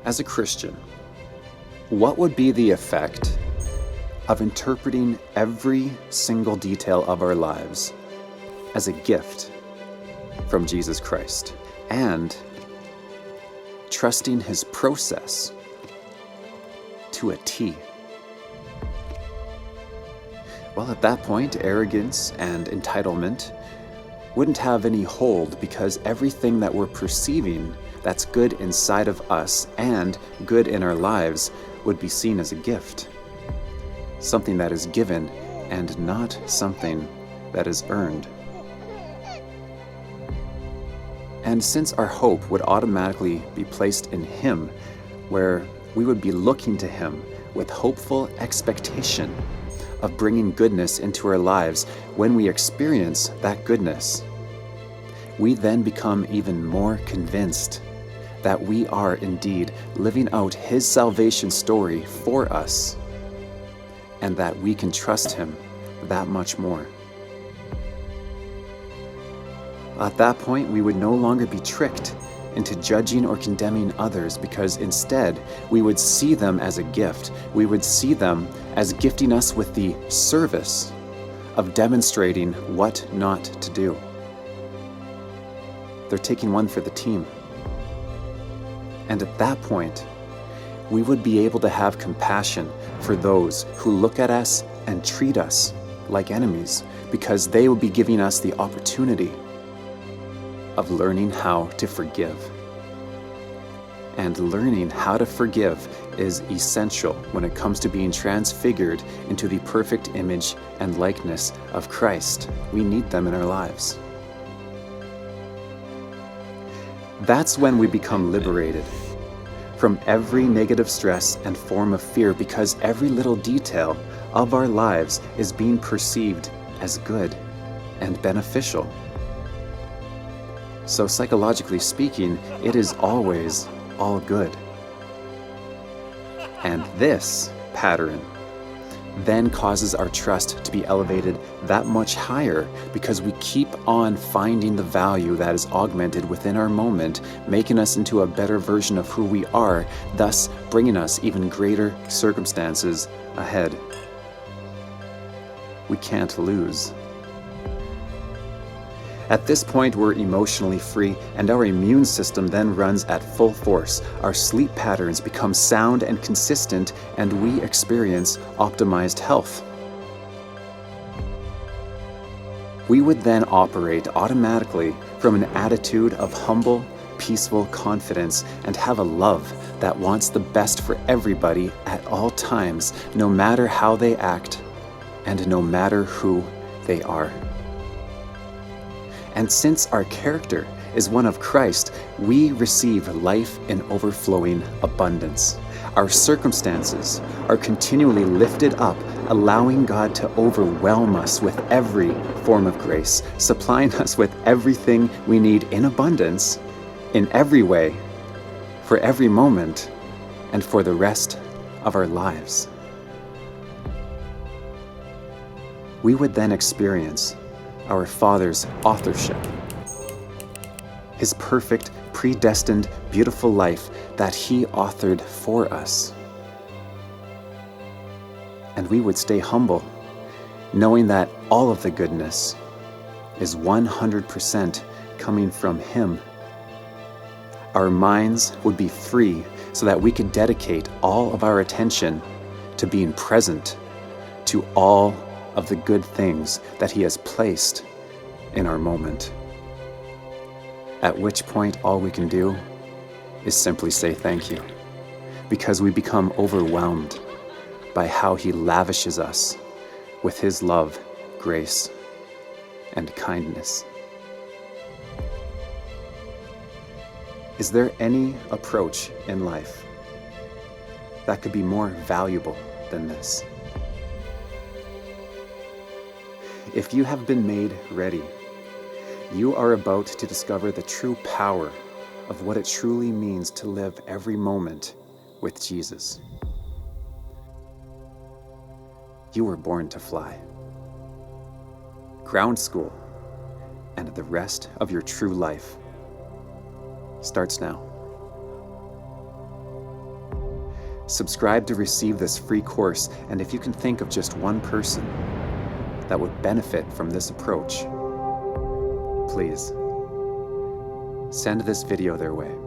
As a Christian, what would be the effect of interpreting every single detail of our lives as a gift from Jesus Christ and trusting His process to a T? Well, at that point, arrogance and entitlement wouldn't have any hold, because everything that we're perceiving that's good inside of us and good in our lives would be seen as a gift, something that is given and not something that is earned. And since our hope would automatically be placed in Him, where we would be looking to Him with hopeful expectation of bringing goodness into our lives, when we experience that goodness, we then become even more convinced that we are indeed living out His salvation story for us, and that we can trust Him that much more. At that point, we would no longer be tricked into judging or condemning others, because instead we would see them as a gift. We would see them as gifting us with the service of demonstrating what not to do. They're taking one for the team. And at that point, we would be able to have compassion for those who look at us and treat us like enemies, because they would be giving us the opportunity of learning how to forgive. And learning how to forgive is essential when it comes to being transfigured into the perfect image and likeness of Christ. We need them in our lives. That's when we become liberated from every negative stress and form of fear, because every little detail of our lives is being perceived as good and beneficial. So psychologically speaking, it is always all good. And this pattern then causes our trust to be elevated that much higher, because we keep on finding the value that is augmented within our moment, making us into a better version of who we are, thus bringing us even greater circumstances ahead. We can't lose. At this point, we're emotionally free, and our immune system then runs at full force. Our sleep patterns become sound and consistent, and we experience optimized health. We would then operate automatically from an attitude of humble, peaceful confidence, and have a love that wants the best for everybody at all times, no matter how they act and no matter who they are. And since our character is one of Christ, we receive life in overflowing abundance. Our circumstances are continually lifted up, allowing God to overwhelm us with every form of grace, supplying us with everything we need in abundance, in every way, for every moment, and for the rest of our lives. We would then experience our Father's authorship, His perfect, predestined, beautiful life that He authored for us. And we would stay humble, knowing that all of the goodness is 100% coming from Him. Our minds would be free so that we could dedicate all of our attention to being present to all of the good things that He has placed in our moment. At which point, all we can do is simply say thank you, because we become overwhelmed by how He lavishes us with His love, grace, and kindness. Is there any approach in life that could be more valuable than this? If you have been made ready, you are about to discover the true power of what it truly means to live every moment with Jesus. You were born to fly. Ground school and the rest of your true life starts now. Subscribe to receive this free course, and if you can think of just one person that would benefit from this approach, please send this video their way.